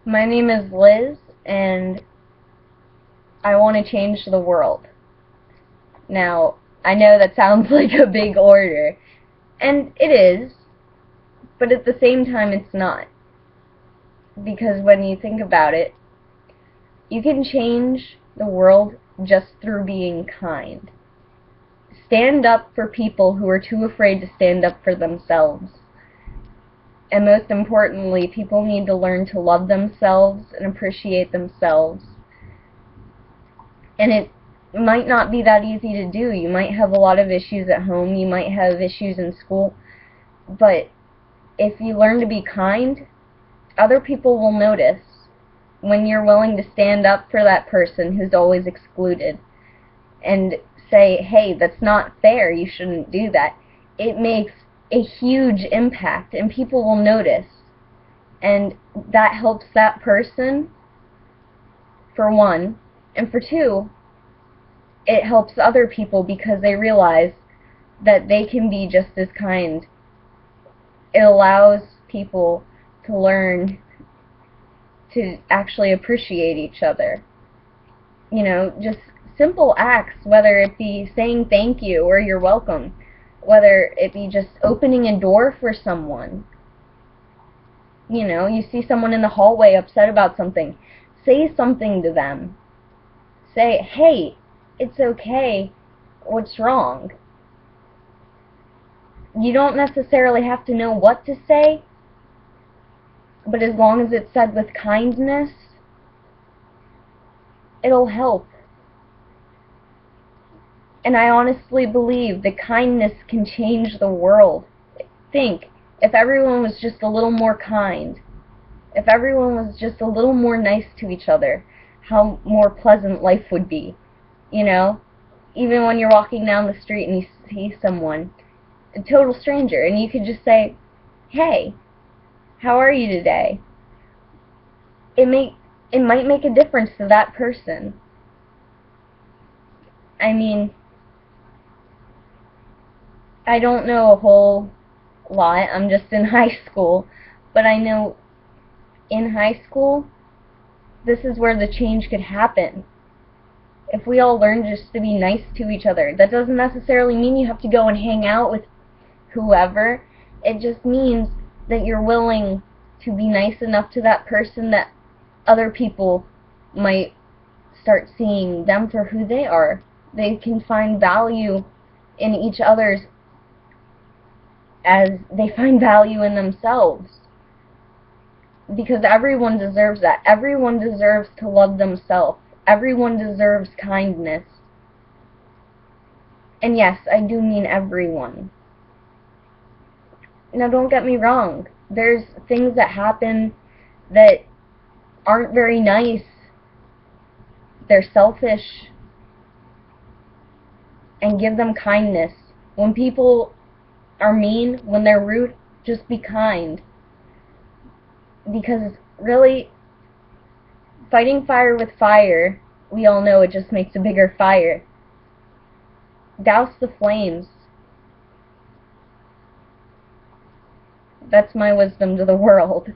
My name is Liz, and I want to change the world. Now, I know that sounds like a big order, and it is, but at the same time it's not. Because when you think about it, you can change the world just through being kind. Stand up for people who are too afraid to stand up for themselves. And most importantly, people need to learn to love themselves and appreciate themselves. And it might not be that easy to do. You might have a lot of issues at home, you might have issues in school, but if you learn to be kind, other people will notice when you're willing to stand up for that person who's always excluded and say, hey, that's not fair, you shouldn't do that. It makes a huge impact, and people will notice. And that helps that person, for one, and for two, it helps other people because they realize that they can be just as kind. It allows people to learn to actually appreciate each other. You know, just simple acts, whether it be saying thank you or you're welcome, whether it be just opening a door for someone. You know, you see someone in the hallway upset about something, say something to them. Say, hey, it's okay, what's wrong? You don't necessarily have to know what to say, but as long as it's said with kindness, it'll help. And I honestly believe that kindness can change the world. Think, if everyone was just a little more kind, if everyone was just a little more nice to each other, how more pleasant life would be. You know? Even when you're walking down the street and you see someone, a total stranger, and you could just say, hey, how are you today? It might make a difference to that person. I mean, I don't know a whole lot, I'm just in high school, but I know in high school, this is where the change could happen. If we all learn just to be nice to each other, that doesn't necessarily mean you have to go and hang out with whoever. It just means that you're willing to be nice enough to that person that other people might start seeing them for who they are. They can find value in each other's as they find value in themselves. Because everyone deserves that. Everyone deserves to love themselves. Everyone deserves kindness. And yes, I do mean everyone. Now don't get me wrong. There's things that happen that aren't very nice. They're selfish. And give them kindness. When people are mean, when they're rude, just be kind. Because really, fighting fire with fire, we all know it just makes a bigger fire. Douse the flames. That's my wisdom to the world.